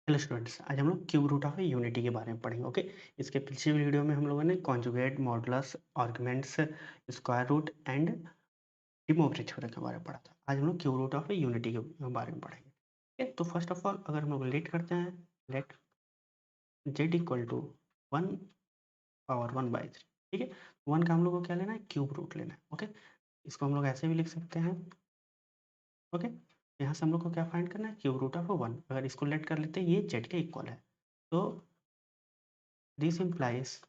Hello students, आज हम लोग क्यूब रूट ऑफ यूनिटी के बारे में पढ़ेंगे। ओके। इसके पिछले वीडियो में हम लोगों ने conjugate, modulus, arguments, square root and de Moivre theorem के बारे में पढ़ा था। आज हम लोग क्यूब रूट ऑफ यूनिटी के बारे में पढ़ेंगे। ओके, तो फर्स्ट ऑफ ऑल अगर हम लोग लेट करते हैं, लेट जेड इक्वल टू 1/1/3। ठीक है, वन का हम लोग को क्या लेना है, क्यूब रूट लेना है। ओके, इसको हम लोग ऐसे भी लिख सकते हैं। ओके, यहाँ से हम लोग को क्या फाइंड करना है, क्यूब रूट ऑफ 1। अगर इसको लेट कर लेते हैं, ये जेड के इक्वल है, तो this implies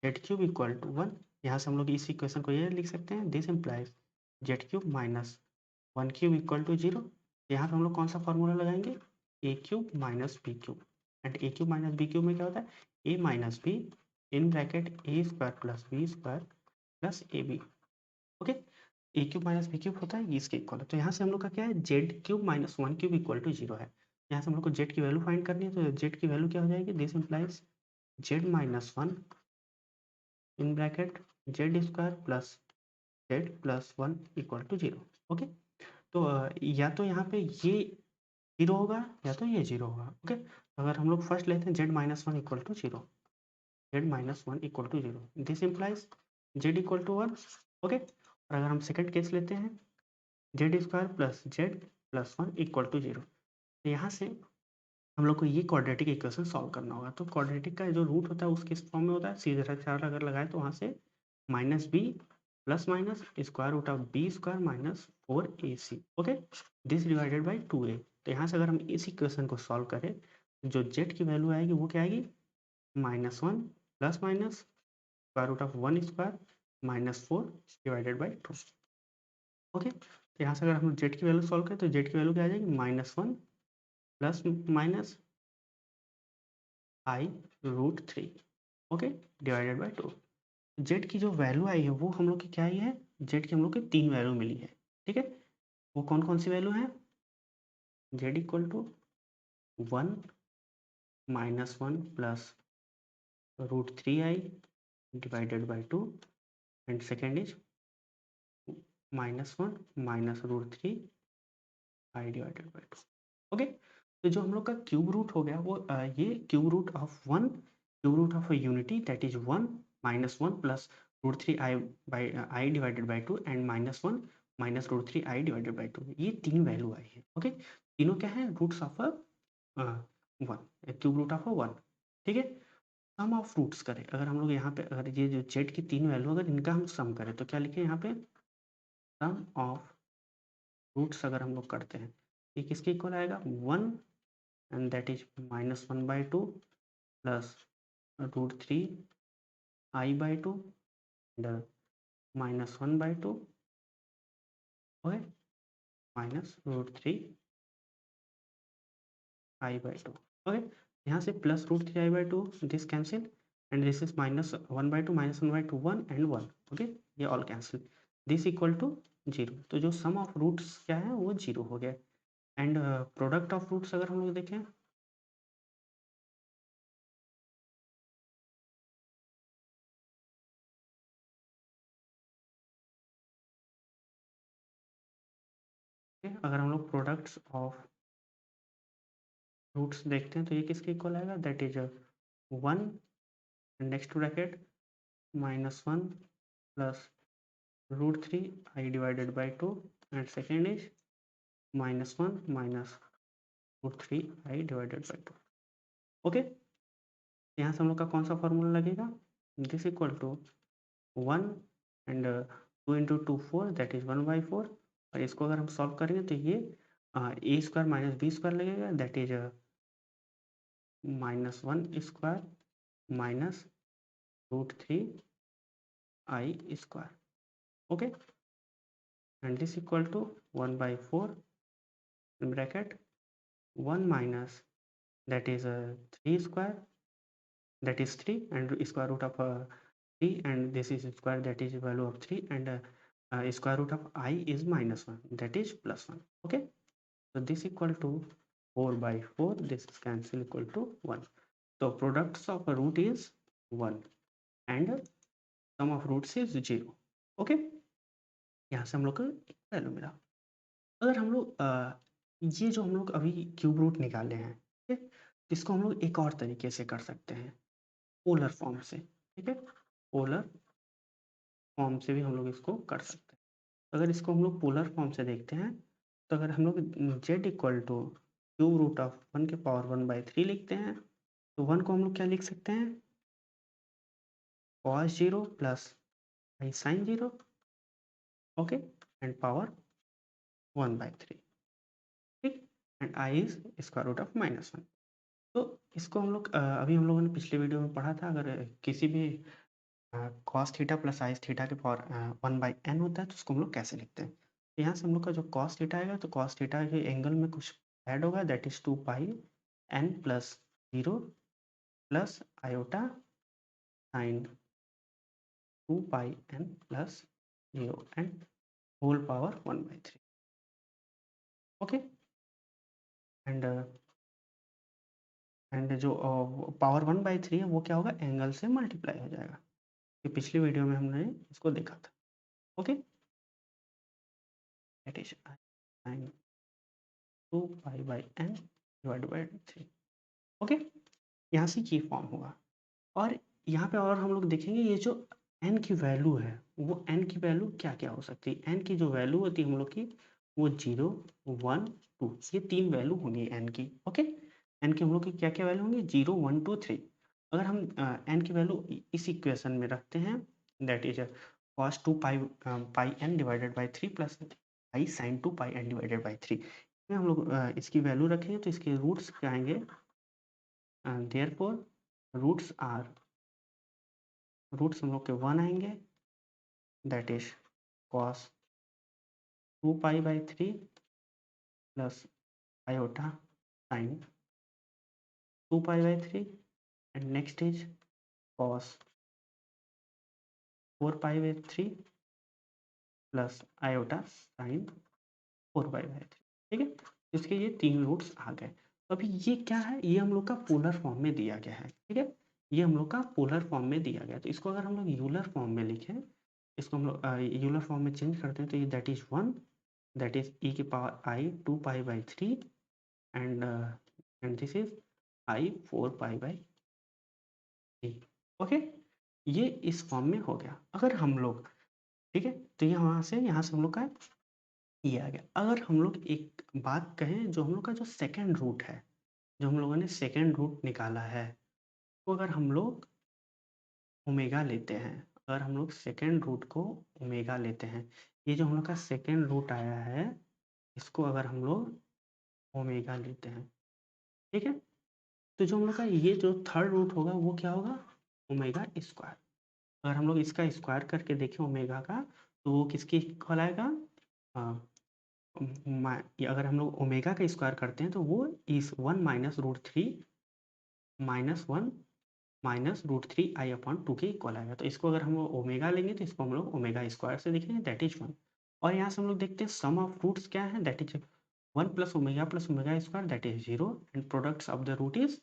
Z cube equal to 1। यहाँ से हम लोग इस इक्वेशन को ये लिख सकते हैं, this implies Z cube minus 1 cube equal to 0। यहाँ पे हम लोग कौन सा फॉर्मूला लगाएंगे, A cube minus B cube. And A cube minus B cube में क्या होता है, A minus B in bracket A square plus B square plus A B. Okay, A cube minus B cube होता है इसके equal है। तो यहाँ से हम लोग का क्या है, Z cube minus 1 cube equal to 0 है। यहाँ से हम लोग को जेड की वैल्यू फाइंड करनी है, तो जेड की वैल्यू क्या हो जाएगी, this implies Z minus 1 in bracket Z square plus Z plus 1 equal to 0। Okay, तो या तो यहाँ पे ये 0 होगा या तो ये 0 होगा। ओके, अगर हम लोग फर्स्ट लेते हैं Z minus 1 equal to 0, Z minus 1 equal to 0, this implies Z equal to 1। Okay, और अगर हम सेकंड केस लेते हैं, Z square plus Z plus 1 equal to 0, तो यहाँ से हम लोग को ये क्वाड्रेटिक इक्वेशन सॉल्व करना होगा। तो क्वाड्रेटिक का जो रूट होता है उसके किस फॉर्म में होता है, सीधे चार अगर लगाए तो वहाँ से minus B plus minus square root of B square minus 4ac। Okay, this divided by 2a। तो यहाँ से अगर हम इस इक्वेशन को सॉल्व करें, जो जेड की वैल्यू आएगी वो क्या आएगी, -1 plus minus square root of 1 square minus 4 divided by 2। Okay, तो यहाँ से अगर हम जेड की वैल्यू सॉल्व करें तो जेड की वैल्यू क्या आ जाएगी, -1 plus minus i√3। Okay, divided by 2। Z की जो वैल्यू आई है वो हम लोग की क्या आई है, जेड की हम लोग की 3 वैल्यू मिली है। ठीक है, वो कौन कौन सी वैल्यू है, Z equal to 1 -1 plus √3i divided by 2, and second is -1 minus √3i divided by 2। Okay, तो जो हम लोग का क्यूब रूट हो गया वो ये cube root of 1, cube root of unity that is 1 -1 plus √3i by I divided by 2 and -1 minus √3i divided by 2, ये 3 वैल्यू आई है। ओके, तीनों क्या है, roots of 1, cube root of 1। ठीक है, सम ऑफ रूट्स करें, अगर हम लोग यहाँ पे अगर ये जो जेड की 3 वैल्यू अगर इनका हम सम करें तो क्या लिखें यहाँ पे, सम ऑफ रूट्स अगर हम लोग करते हैं, ये किसके इक्वल आएगा, 1 and that is -1/2 plus √3i by 2 and -1/2, okay, minus √3i by 2। okay, यहाँ से plus √3i by 2 this cancel and this is -1/2 -1/2 1 and 1। Okay, ये all cancel, this equal to 0। तो जो सम ऑफ रूट्स क्या है वो 0 हो गया। एंड प्रोडक्ट ऑफ रूट्स अगर हम लोग देखें, अगर हम लोग प्रोडक्ट्स ऑफ रूट्स देखते हैं तो ये किसके इक्वल आएगा, that is 1 next bracket -1 plus √3i divided by 2 and second is -1 minus √3i divided by 2। Okay, यहाँ से हम लोग का कौन सा फॉर्मूला लगेगा, this equal to 1 and 2 into 2 4 that is 1/4। और इसको अगर हम सॉल्व करेंगे तो ये A square minus B square लगेगा, that is -1 square minus √3i square. Okay, and this equal to 1/4 in bracket 1 minus that is 3 square, that is 3 and square root of 3, and this is square that is value of 3, and square root of I is -1 that is +1। okay, so this equal to 4/4, this is cancel equal to 1। so products of a root is 1 and sum of roots is 0। okay, यहाँ से हम लोग को value मिला। अगर हम लोग ये जो हम लोग अभी क्यूब रूट निकाले हैं, ठीक है, इसको हम लोग एक और तरीके से कर सकते हैं, पोलर फॉर्म से, ठीक है, पोलर फॉर्म से भी हम लोग इसको कर सकते हैं। अगर इसको हम लोग पोलर फॉर्म से देखते हैं, तो अगर हम लोग z equal to cube root of 1 के पावर 1/3 लिखते हैं, तो 1 को हम लोग क्या लिख सकते हैं, cos 0 plus I sine 0, okay, and power 1/3, ठीक, and I is square root of -1। तो इसको हम लोग अभी हम लोगों ने पिछले वीडियो में पढ़ा था, अगर किसी भी cos theta plus size theta के पावर 1/n होता है तो उसको हम लोग कैसे लिखते हैं। तो यहाँ से हम लोग का जो कॉस थीटा आएगा, तो कॉस थीटा के एंगल में कुछ ऐड होगा, that is 2πn plus 0 plus iota sine 2πn plus 0 and whole power 1/3, okay. And जो पावर 1/3 है वो क्या होगा, एंगल से मल्टीप्लाई हो जाएगा। ये पिछली वीडियो में हमने इसको देखा था, okay. That is sine 2πn divide by 3, okay. यहाँ से ये फॉर्म होगा। और यहाँ पे और हम लोग देखेंगे ये जो n की वैल्यू है, वो n की वैल्यू क्या क्या हो सकती है। n की जो वैल्यू होती है हम लोग की, वो 0 1 2, ये 3 वैल्यू होंगी n की, ओके। n की हम लोग की क्या क्या वैल्यू होंगी, 0 1 2 3। अगर हम n की वैल्यू इस इक्वेशन में रखते हैं, that is cos 2πn divided by 3 plus I sine 2πn divided by 3, में हम लोग इसकी वैल्यू रखेंगे तो इसके रूट्स क्या आएंगे, देयरफॉर रूट्स हम लोग के 1 आएंगे, that is cos 2π/3 plus iota sine 2π/3, and next is cos 4π/3 plus iota sine 4π/3, ठीक है। इसके ये 3 रूट्स आ गए। तो अभी ये क्या है, ये हम लोग का पोलर फॉर्म में दिया गया है, ठीक है। ये हम लोग का पोलर फॉर्म में दिया गया है। तो इसको अगर हम लोग यूलर फॉर्म में लिखें, इसको हम लोग यूलर फॉर्म में चेंज करते हैं, तो ये that is 1, that is e की power I 2π/3 and this is I 4π/3, okay. ये इस फॉर्म में हो गया। अगर हम लोग, ठीक है, तो यहाँ से हम लोग का ये आ गया। अगर हम लोग एक बात कहें, जो हम लोग का जो सेकंड रूट है, जो हम लोगों ने सेकंड रूट निकाला है, तो अगर हम लोग ओमेगा लेते हैं, अगर हम लोग सेकंड रूट को ओमेगा लेते हैं, ये जो हम लोग का सेकंड रूट आया है, इसको अगर हम लोग ओमेगा लेते हैं, ठीक है, तो जो हम लोग का ये जो थर्ड रूट होगा वो क्या होगा, ओमेगा स्क्वायर। अगर हम लोग इसका स्क्वायर करके देखें ओमेगा का, तो वो किसके इक्वल आएगा, अगर हम लोग ओमेगा का स्क्वायर करते हैं तो वो इस 1 minus root 3 minus 1 minus root 3 I/2 के इक्वल आएगा। तो इसको अगर हम ओमेगा लेंगे तो इसको हम लोग ओमेगा स्क्वायर से देखेंगे, दैट इज 1। और यहाँ से हम लोग देखते हैं सम ऑफ रूट्स क्या है, that is 1 plus omega square, that is 0, and products of the root is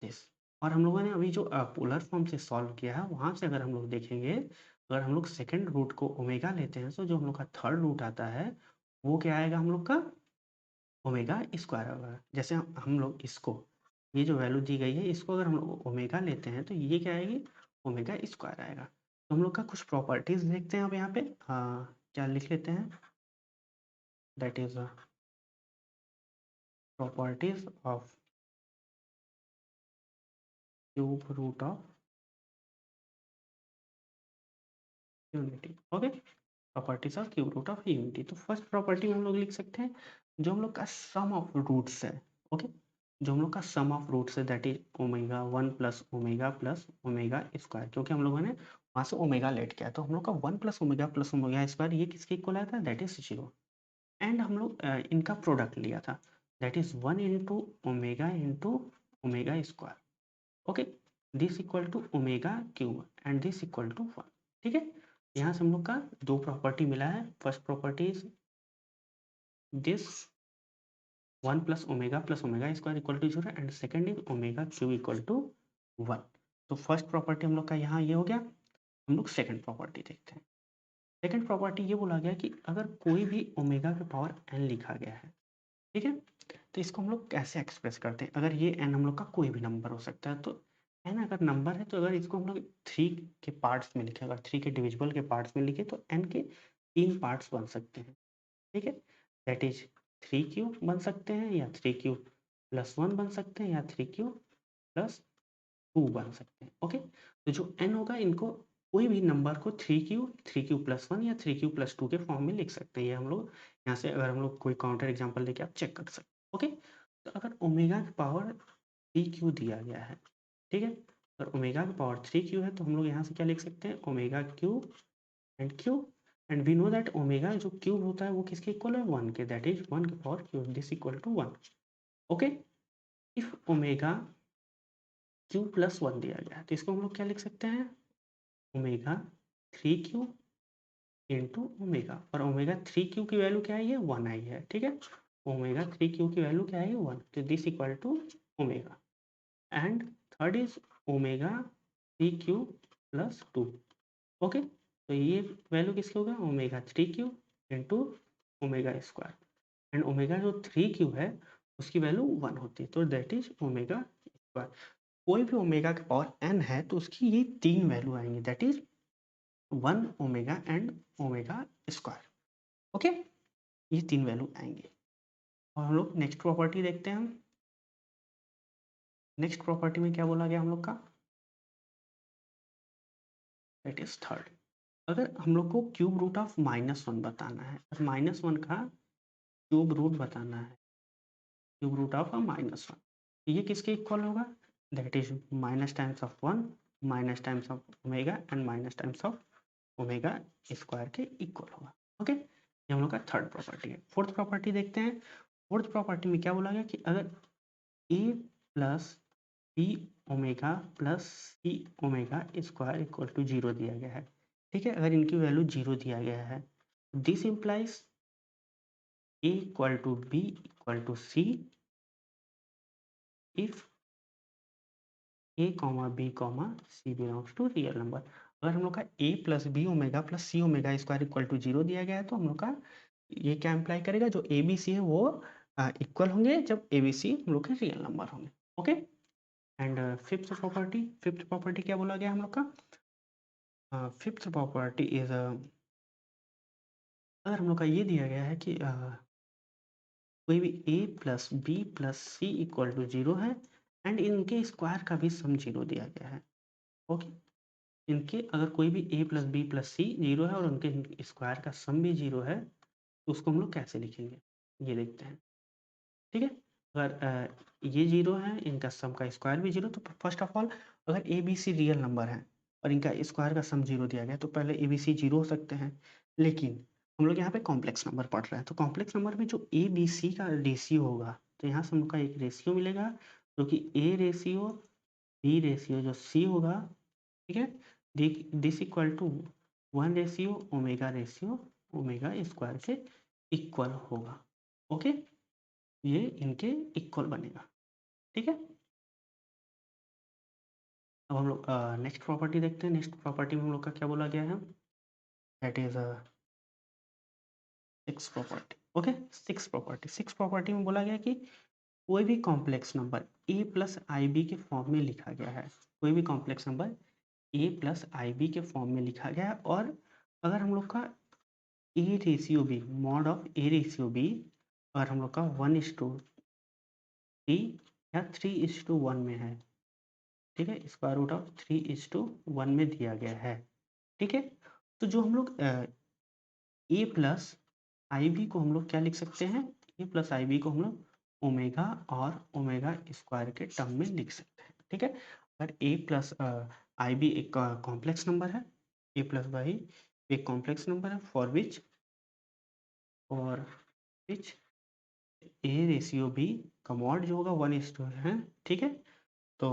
this. और हम लोगों ने अभी जो पोलर फॉर्म से सॉल्व किया है, वहाँ से अगर हम लोग देखेंगे, अगर हम लोग सेकेंड रूट को ओमेगा लेते हैं, तो जो हम लोग का थर्ड रूट आता है वो क्या आएगा, हम लोग का ओमेगा स्क्वायर होगा। जैसे हम लोग इसको, ये जो वैल्यू दी गई है, इसको अगर हम लोग ओमेगा लेते हैं तो ये क्या आएगी, ओमेगा स्क्वायर आएगा। तो हम लोग का कुछ प्रॉपर्टीज देखते हैं अब यहाँ पे, क्या लिख लेते हैं, that is properties of cube root of unity, okay. Properties of cube root of unity. तो फर्स्ट प्रॉपर्टी में हम लोग लिख सकते हैं, जो हम लोग का सम ऑफ रूट्स है, ओके, जो हम लोग का सम ऑफ रूट्स है, that is omega 1 plus omega square, क्योंकि हम लोगों ने वहाँ से ओमेगा लेट किया, तो हम लोग का 1 प्लस ओमेगा स्क्वायर ये किसके इक्वल आया था, दैट इज 0। एंड हम लोग इनका प्रोडक्ट लिया था, that is 1 into omega square, okay, this equal to omega cube and this equal to 1, ठीक है। यहाँ से हम लोग का दो प्रॉपर्टी मिला है। First property is this 1 plus omega square equal to 0, and second is omega cube equal to 1। तो फर्स्ट प्रॉपर्टी हम लोग का यहाँ ये हो गया। हम लोग सेकेंड प्रॉपर्टी देखते हैं। सेकेंड प्रॉपर्टी ये बोला गया कि अगर कोई भी ओमेगा के पावर n लिखा गया है, ठीक है, तो इसको हम लोग कैसे एक्सप्रेस करते हैं? अगर ये n हम लोग का कोई भी नंबर हो सकता है, तो n अगर नंबर है तो अगर इसको हम लोग 3 के पार्ट्स में लिखें, अगर 3 के डिविजिबल के पार्ट्स में लिखें तो n के 3 पार्ट्स बन सकते हैं, ठीक है? दैट इज़ 3q बन सकते हैं, या 3q + 1 बन सकते हैं, या 3q + 2 बन सकते हैं, ओके? तो जो n होगा, इनको कोई भी नंबर को 3q, 3q + 1 या 3q + 2 के फॉर्म में लिख सकते हैं। ये हम लोग यहाँ से अगर हम लोग कोई काउंटर एग्जांपल लेके आप चेक कर सकते हैं, ओके? तो अगर ओमेगा की पावर 3q दिया गया है, ठीक है? अगर ओमेगा की पावर 3q है तो हम लोग यहाँ से क्या लिख सकते हैं? Omega q and q, and we know that omega जो क्यूब होता है वो किसके इक्वल है? 1 के, दैट इज 1 की power cube, this equal to 1, okay? If omega q + 1 दिया गया है तो इसको हम लोग क्या लिख सकते हैं? ओमेगा 3q इंटू ओमेगा, और ओमेगा 3q की वैल्यू क्या आई है? 1 आई है, ठीक है? ओमेगा 3q की वैल्यू क्या है? 1, तो this equal to omega, and third is omega 3q + 2, okay? तो ये वैल्यू किसकी होगा? Omega 3q into omega square, and omega जो 3q है उसकी वैल्यू 1 होती है, तो दैट इज ओमेगा स्क्वायर। कोई भी ओमेगा की पावर n है तो उसकी ये 3 वैल्यू आएंगी, that is 1 omega and omega square, okay? ये 3 वैल्यू आएंगे। और हम लोग नेक्स्ट प्रॉपर्टी देखते हैं। हम नेक्स्ट प्रॉपर्टी में क्या बोला गया हम लोग का? That is third. अगर हम लोग को क्यूब रूट ऑफ -1 बताना है, -1 का क्यूब रूट बताना है, क्यूब रूट ऑफ -1, ये किसके इक्वल होगा? That is minus times of 1 minus times of omega and minus times of omega square के इक्वल होगा, ओके? ये हम लोग का थर्ड प्रॉपर्टी है। फोर्थ प्रॉपर्टी देखते हैं। फोर्थ प्रॉपर्टी में क्या बोला गया कि अगर a plus B omega plus C omega square equal to 0 दिया गया है, ठीक है? अगर इनकी वैल्यू 0 दिया गया है, this implies a equal to B equal to C if a comma b comma c belongs to real number. अगर हम लोग का a plus B omega plus C omega square equal to 0 दिया गया है तो हम लोग का ये क्या इम्प्लाई करेगा? जो ए बी सी है वो इक्वल होंगे जब ए बी सी हम लोग के रियल नंबर होंगे, ओके? एंड फिफ्थ प्रॉपर्टी क्या बोला गया हम लोग का? फिफ्थ प्रॉपर्टी इज अगर हम लोग का ये दिया गया है कि कोई भी a plus B plus C equal to 0 है, एंड इनके स्क्वायर का भी सम 0 दिया गया है, ओके? इनके अगर कोई भी a प्लस बी प्लस सी 0 है और उनके स्क्वायर का सम भी 0 है, तो उसको हम लोग कैसे लिखेंगे? ये देखते हैं, ठीक है? अगर ये 0 है, इनका सम का स्क्वायर भी 0, तो फर्स्ट ऑफ ऑल अगर A B C real number है और इनका स्क्वायर का सम 0 दिया गया तो पहले ए बी सी 0 हो सकते हैं, लेकिन हम लोग यहाँ पे कॉम्प्लेक्स नंबर पढ़ रहे हैं, तो कॉम्प्लेक्स नंबर में जो ए बी सी का रेशियो होगा, तो यहाँ से हम लोग का एक रेशियो मिलेगा जो कि ए रेशियो बी रेशियो जो सी होगा, ठीक है? This equal to 1 ratio omega square के इक्वल होगा, ओके? ये इनके इक्वल बनेगा, ठीक है? अब हम लोग नेक्स्ट प्रॉपर्टी देखते हैं। नेक्स्ट प्रॉपर्टी में हम लोग का क्या बोला गया है? That is six property, okay? Six property में बोला गया कि कोई भी complex number a plus I B के फॉर्म में लिखा गया है, कोई भी complex number a plus I B के फॉर्म में लिखा गया है, और अगर हम लोग का a ratio B mod of a ratio B अगर हम लोग का 1:3 या 3:1 में है, ठीक है? स्क्वायर रूट ऑफ 3:1 में दिया गया है, ठीक है? तो जो हम लोग ए प्लस आई बी को हम लोग क्या लिख सकते हैं? ए प्लस आई बी को हम लोग ओमेगा और ओमेगा स्क्वायर के टर्म में लिख सकते हैं, ठीक है? अगर ए प्लस आई बी एक कॉम्प्लेक्स नंबर है, ए प्लस वाई एक कॉम्प्लेक्स नंबर है for which A ratio B का मॉड जो होगा 1:2 है, ठीक है? तो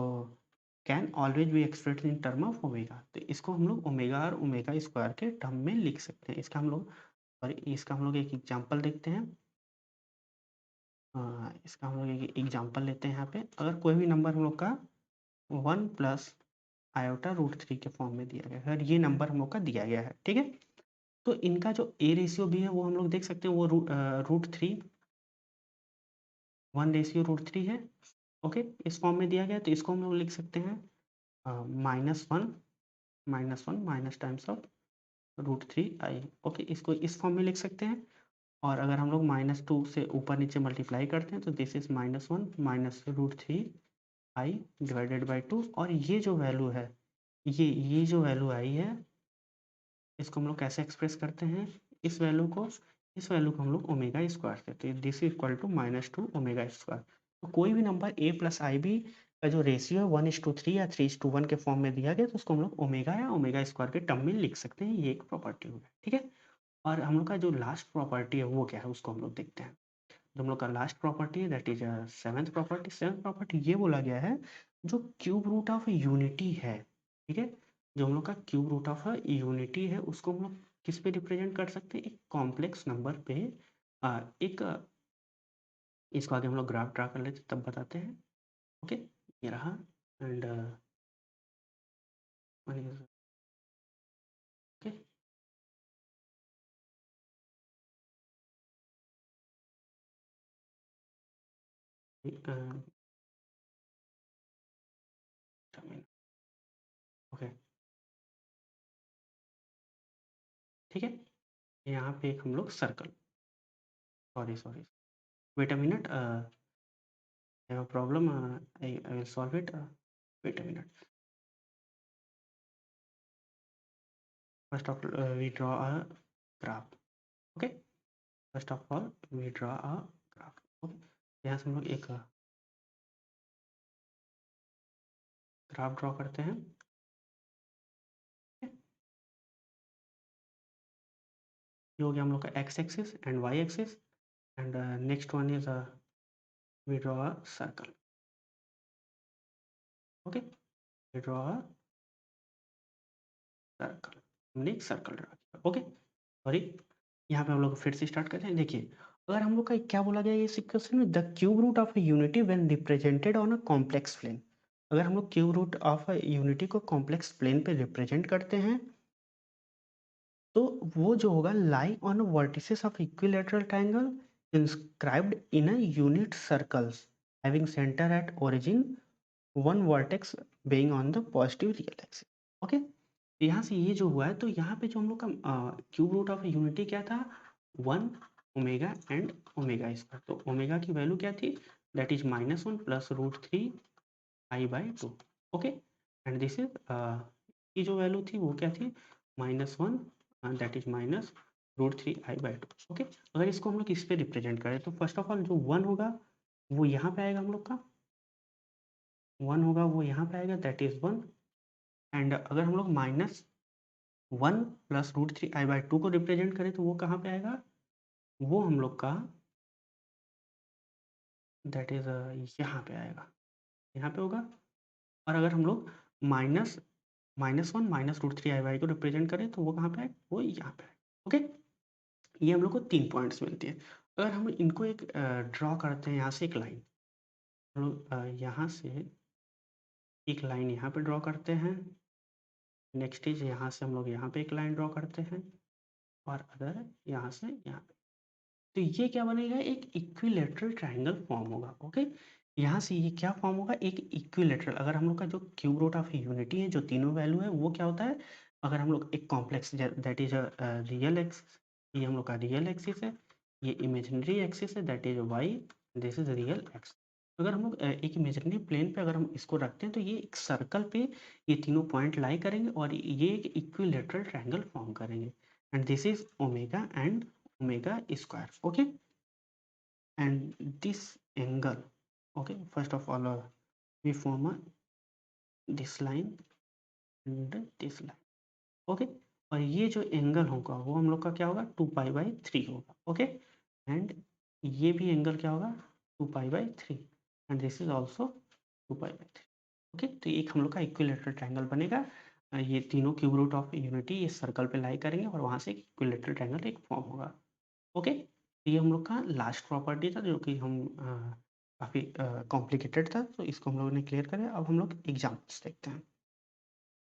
can always be expressed in term of omega, तो इसको हम लोग ओमेगा और ओमेगा स्क्वायर के टर्म में लिख सकते हैं। इसका हम लोग एक एग्जांपल देखते हैं। इसका हम लोग एक एग्जांपल लेते हैं। यहाँ पे अगर कोई भी नंबर हम लोग का 1 प्लस आयोटा रूट 3 के फॉर्म में दिया गया है, अगर ये नंबर हम लोग का दिया गया है, ठीक है? तो इनका जो ए रेशियो भी है वो हम लोग देख सकते हैं, वो रूट 3 1/√3 है, ओके, इस फॉर्म में दिया गया है, तो इसको हम लोग लिख सकते हैं -1 minus times of √3i, okay, इसको इस फॉर्म में लिख सकते हैं। और अगर हम लोग -2 से ऊपर नीचे मल्टीप्लाई करते हैं तो this is -1 minus √3i divided by 2, और ये जो वैल्यू है, ये जो वैल्यू आई है, इसको हम लोग कैसे एक्सप्रेस करते हैं, इस वैल्यू को हम लोग ओमेगा स्क्वायर से, तो this is equal to -2 omega square. तो कोई भी number a plus I B का जो रेशियो है 1:3 या 3:1 के फॉर्म में दिया गया, तो उसको हम लोग ओमेगा या ओमेगा स्क्वायर के टर्म में लिख सकते हैं। ये एक प्रॉपर्टी होगा, ठीक है। और हम लोग का जो लास्ट प्रॉपर्टी है वो क्या है, उसको हम लोग देखते हैं। जो हम लोग का लास्ट प्रॉपर्टी है दैट इज सेवंथ प्रॉपर्टी ये बोला गया है, जो क्यूब रूट ऑफ यूनिटी है, ठीक है, जो हम लोग का क्यूब रूट ऑफ यूनिटी है, उसको हम लोग किस पे रिप्रेजेंट कर सकते हैं, एक कॉम्प्लेक्स नंबर पे। एक इसको आगे हम लोग ग्राफ ड्रा कर लेते तब बताते हैं, ओके, ये रहा। एंड ओके, ओके, ठीक है, यहाँ पे एक हम लोग circle, sorry wait a minute, I have a problem. I will solve it. Wait a minute. First of all, we draw a graph. Okay. First of all, we draw a graph. Okay. यहाँ से हम लोग एक graph draw करते हैं। Okay? ये हो गया हम लोग का x axis and y axis, and next one is we draw a circle. Okay. We draw a circle. हमने एक सर्कल ड्रॉ किया। ओके, सॉरी, यहाँ पे हम लोग फिर से स्टार्ट करते हैं। देखिए, अगर हम लोग का क्या बोला गया है इस इक्वेशन में, the cube root of a unity when represented on a complex plane। अगर हम लोग क्यूब रूट ऑफ यूनिटी को कॉम्प्लेक्स प्लेन पे रिप्रेजेंट करते हैं, तो वो जो होगा lie on vertices of equilateral triangle inscribed in a unit circles having centre at origin, one vertex being on the positive real axis. Okay, यहाँ से ये जो हुआ है, तो यहाँ पे जो हम लोग का क्यूब रूट ऑफ यूनिटी क्या था, 1 ओमेगा एंड ओमेगा स्क्वायर। तो ओमेगा की वैल्यू क्या थी, that is -1 plus √3i/2। Okay, and this is की जो वैल्यू थी वो क्या थी, -1, दैट इज -√3i/2। ओके, अगर इसको हम लोग इस पे रिप्रेजेंट करें, तो फर्स्ट ऑफ ऑल जो 1 होगा वो यहाँ पे आएगा, हम लोग का 1 होगा वो यहाँ पे आएगा, दैट इज 1। एंड अगर हम लोग -1 प्लस √3i/2 को रिप्रेजेंट करें, तो वो कहाँ पे आएगा, वो हम लोग का दैट इज यहाँ पे आएगा, यहाँ पे होगा। और अगर हम लोग माइनस -1 माइनस √3i/2 को रिप्रेजेंट करें, तो वो कहाँ पे आएगा, वो यहाँ पे आएगा। ओके, ये हम लोग को 3 पॉइंट्स मिलती है। अगर हम इनको एक ड्रॉ करते हैं, यहाँ से एक लाइन, हम लोग यहाँ से एक लाइन यहाँ पे ड्रॉ करते हैं। नेक्स्ट इज यहाँ से हम लोग यहाँ पे एक लाइन ड्रॉ करते हैं, और अदर यहाँ से यहाँ पे। तो ये क्या बनेगा, एक इक्विलेटरल ट्रायंगल फॉर्म होगा। ओके, यहाँ से ये क्या फॉर्म होगा, एक इक्विलेटरल। अगर हम लोग का जो क्यूब रूट ऑफ यूनिटी है, जो तीनों वैल्यू है, वो क्या होता है, अगर हम लोग एक complex that is real axis, ये हम लोग का रियल एक्सिस है, ये इमेजिनरी एक्सिस है that is Y, this is real X. अगर हम लोग एक इमेजिनरी प्लेन पे अगर हम इसको रखते हैं, तो ये एक सर्कल पे ये तीनों पॉइंट लाई करेंगे, और ये एक इक्विलेटरल ट्रायंगल फॉर्म करेंगे, and this is omega and omega square. Okay, and this angle, okay, first of all we form this line and this line. Okay, और ये जो एंगल होगा वो हम लोग का क्या होगा, 2π/3 होगा। ओके, एंड ये भी एंगल क्या होगा, 2π/3, and this is also 2π/3। Okay, तो एक हम लोग का इक्विलेटरल ट्रायंगल बनेगा। ये तीनों क्यूब रूट ऑफ यूनिटी ये सर्कल पे लाई करेंगे, और वहाँ से एक इक्विलेटरल ट्रायंगल एक फॉर्म होगा। ओके, ये हम लोग का लास्ट प्रॉपर्टी था, जो कि हम काफ़ी कॉम्प्लिकेटेड था, तो इसको हम लोगों ने क्लियर करें। अब हम लोग एग्जाम्पल्स देखते हैं।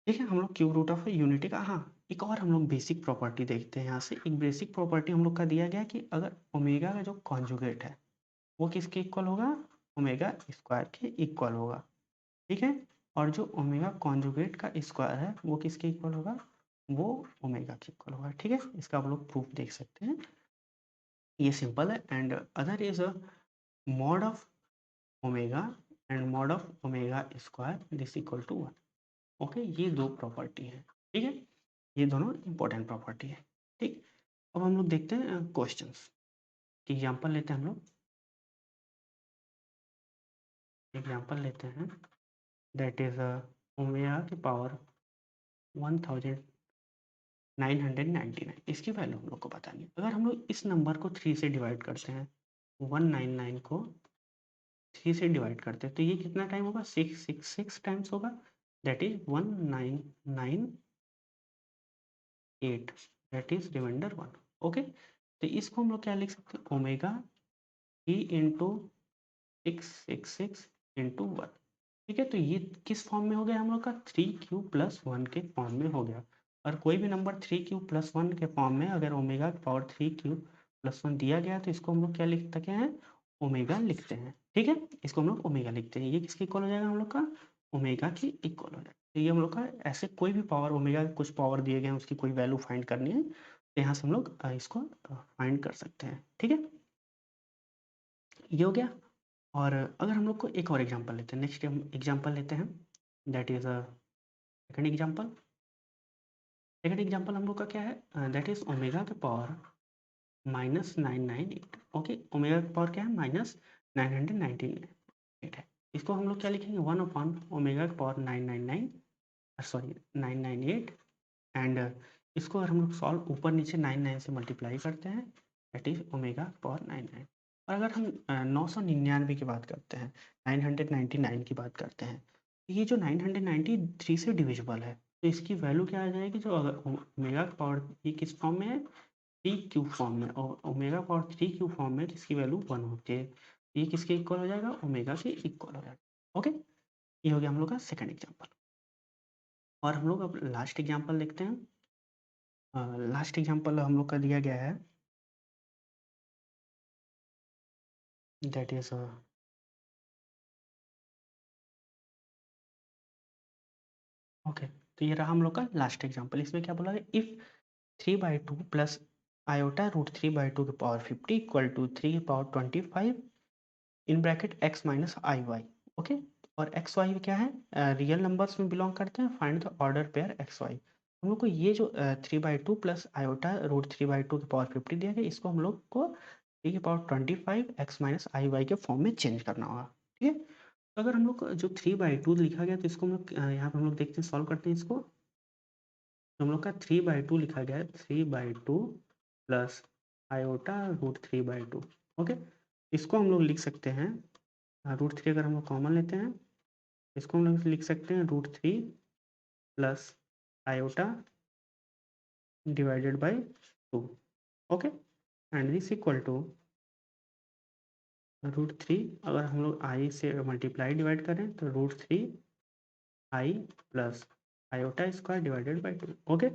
ठीक है, हम लोग क्यूब रूट ऑफ यूनिटी का, हाँ, एक और हम लोग बेसिक प्रॉपर्टी देखते हैं। यहाँ से एक बेसिक प्रॉपर्टी हम लोग का दिया गया कि अगर ओमेगा का जो कॉन्जुगेट है वो किसके इक्वल होगा, ओमेगा स्क्वायर के इक्वल होगा, ठीक है। और जो ओमेगा कॉन्जुगेट का स्क्वायर है वो किसके इक्वल होगा, वो ओमेगा के इक्वल होगा, ठीक है। इसका आप लोग प्रूफ देख सकते हैं, ये सिंपल है। And other is a mod of omega and mod of omega square this equal to 1, okay. ये दो प्रॉपर्टी है, ठीक है, ये दोनों इंपॉर्टेंट प्रॉपर्टी है, ठीक। अब हम लोग देखते हैं क्वेश्चंस, एग्जांपल लेते हैं हम लोग, एग्जांपल लेते हैं, दैट इज ओमेगा की पावर 1999, इसकी वैल्यू हम लोग को पता नहीं। अगर हम लोग इस नंबर को 3 से डिवाइड करते हैं, 199 को 3 से डिवाइड करते हैं, तो ये कितना टाइम होगा, 666 टाइम्स होगा, that is 1998, that is remainder 1, okay. तो इसको हम लोग क्या लिख सकते हैं, ओमेगा ई इंटू 666 इंटू 1, ठीक है। तो ये किस फॉर्म में हो गया हम लोग का, 3q+1 के फॉर्म में हो गया। और कोई भी नंबर 3q+1 के फॉर्म में अगर ओमेगा की पावर 3q+1 दिया गया तो इसको हम लोग क्या लिख सकते हैं, ओमेगा लिखते हैं, ठीक है। इसको हम लोग ओमेगा लिखते हैं, ये किसके इक्वल हो जाएगा हम लोग का, ओमेगा की इक्वल हो जाएगा। तो ये हम लोग का ऐसे कोई भी पावर, ओमेगा के कुछ पावर दिए गए हैं उसकी कोई वैल्यू फाइंड करनी है तो यहाँ से हम लोग इसको फाइंड कर सकते हैं, ठीक है, ये हो गया। और अगर हम लोग को एक और एग्जांपल लेते हैं, नेक्स्ट एग्जांपल लेते हैं, that is second example. Second example हम लोग का क्या है, दैट इज ओमेगा के पावर -998, ओके। ओमेगा की पावर क्या है, -998 है। इसको हम लोग क्या लिखेंगे, 1/ओमेगा की पावर 998, एंड इसको अगर हम लोग सॉल्व ऊपर नीचे 99 से मल्टीप्लाई करते हैं, दैट इज ओमेगा की पावर 99। और अगर हम 999 की बात करते हैं, 999 की बात करते हैं, तो ये जो 993 से डिविजिबल है, तो इसकी वैल्यू क्या आ जाएगी, जो अगर ओमेगा की पावर ये किस फॉर्म में है, 3q फॉर्म में, और ओमेगा पावर 3q फॉर्म में, जिसकी वैल्यू 1 होती है, ये किसके इक्वल हो जाएगा, ओमेगा के इक्वल हो जाएगा, ओके। ये हो गया हम लोग का सेकंड एग्जांपल। और हम लोग अब लास्ट एग्जांपल देखते हैं। लास्ट एग्जांपल हम लोग का दिया गया है, दैट इज ओके। तो ये रहा हम लोग का लास्ट एग्जांपल। इसमें क्या बोला है, इफ 3/2 प्लस आयोटा √3/2 की पावर 50 इक्वल टू 3 की power 25 in bracket x minus I Y, okay. और एक्स वाई क्या है, रियल नंबर्स में बिलोंग करते हैं, find the order pair X Y. हम लोग को ये जो 3/2 प्लस आयोटा √3/2 की पावर 50 दिया गया, इसको हम लोग को 3 की power 25 x minus I Y के फॉर्म में चेंज करना होगा, ठीक है। तो अगर हम लोग को जो 3/2 लिखा गया, तो इसको हम लोग यहाँ पर हम लोग देखते हैं, सॉल्व करते हैं इसको। तो हम लोग का 3/2 लिखा गया है, 3/2 प्लस आयोटा √3/2, ओके। इसको हम लोग लिख सकते हैं, √3 अगर हम लोग कॉमन लेते हैं, इसको हम लोग लिख सकते हैं √3 plus iota divided by 2, okay. And this equal to √3, अगर हम लोग आई से मल्टीप्लाई डिवाइड करें तो √3 i plus iota square divided by 2, okay.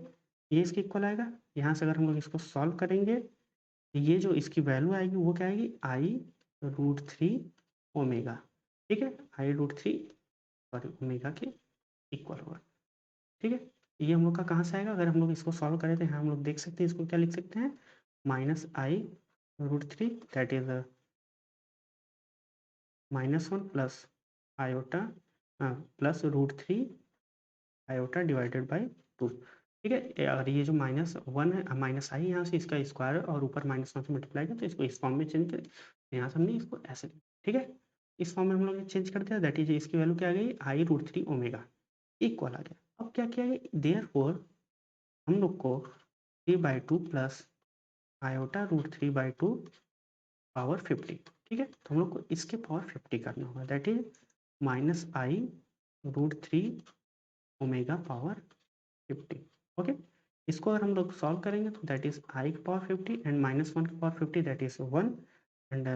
ये इसके इक्वल आएगा। यहाँ से अगर हम लोग इसको सॉल्व करेंगे, ये जो इसकी वैल्यू आएगी वो क्या आएगी, I√3 ओमेगा, ठीक है, I√3 सॉरी ओमेगा के इक्वल होगा, ठीक है। ये हम लोग का कहाँ से आएगा, अगर हम लोग इसको सॉल्व करें तो यहाँ हम लोग देख सकते हैं, इसको क्या लिख सकते हैं, -I√3 that is -1 plus iota plus √3 iota divided by 2, ठीक है। अगर ये जो -1 है, माइनस आई यहाँ से इसका स्क्वायर और ऊपर -1 से मल्टीप्लाई किया, तो इसको इस फॉर्म में चेंज करें, तो यहाँ से हमने इसको ऐसे लिखा, ठीक है। इस फॉर्म में हम लोग ने चेंज कर दिया, दैट इज इसकी वैल्यू क्या आ गई, I√3 ओमेगा इक्वल आ गया। अब क्या किया गया, देयरफॉर हम लोग को 3/2 प्लस आयोटा √3/2 पावर 50, ठीक है। तो हम लोग को इसके पावर 50 करना होगा, that is -I√3 omega power 50, okay. इसको अगर हम लोग सॉल्व करेंगे तो दैट इज आई की पावर 50 एंड -1 की पावर 50 दैट इज 1, एंड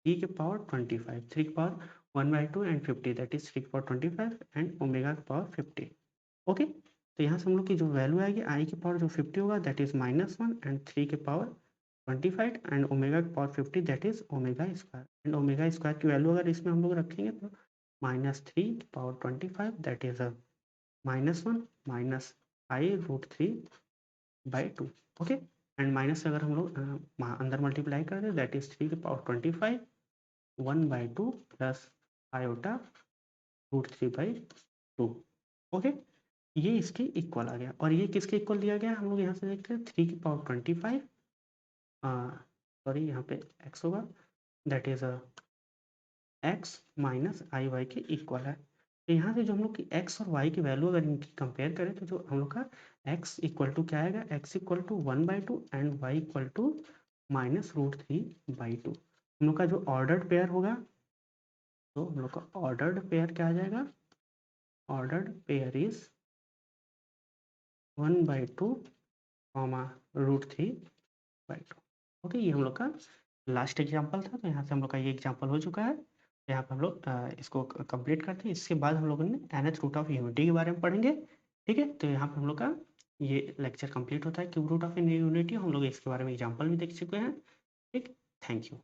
ई के पावर 25, 3 की पावर 1/2 एंड 50 दैट इज 3 की पावर 25 एंड ओमेगा की पावर 50, ओके। तो यहाँ से हम लोग की जो वैल्यू आएगी, आई की पावर जो 50 होगा दैट इज -1 एंड 3 के पावर 25 एंड ओमेगा की power 50 that is omega square, and omega square की वैल्यू अगर इसमें हम लोग रखेंगे तो -3 power 25 that is -1 minus I root 3/2। Okay, and minus अगर हम लोग अंदर मल्टीप्लाई कर दें दैट इज 3 की power 25 1/2 plus iota root 3/2। Okay, ये इसके इक्वल आ गया, और ये किसके इक्वल दिया गया हम लोग यहाँ से देखते हैं 3 की पावर 25, सॉरी यहाँ पे x होगा that is x minus I Y के इक्वल है। तो यहाँ से जो हम लोग की x और y की वैल्यू अगर इनकी कंपेयर करें तो जो हम लोग का x इक्वल टू क्या आएगा, x equal to 1/2 and y equal to -√3/2। हम लोग का जो ऑर्डर्ड पेयर होगा, तो हम लोग का ऑर्डर्ड पेयर क्या आ जाएगा, ऑर्डर्ड पेयर इज 1/2 √3/2। ओके, ये हम लोग का लास्ट एग्जाम्पल था। तो यहाँ से हम लोग का ये एग्जाम्पल हो चुका है। तो यहाँ पर हम लोग इसको कंप्लीट करते हैं। इसके बाद हम लोगों ने nth रूट ऑफ यूनिटी के बारे में पढ़ेंगे। ठीक है, तो यहाँ पर हम लोग का ये लेक्चर कंप्लीट होता है क्यूब रूट ऑफ यूनिटी। हम लोग इसके बारे में एग्जाम्पल भी देख चुके हैं। ठीक, थैंक यू।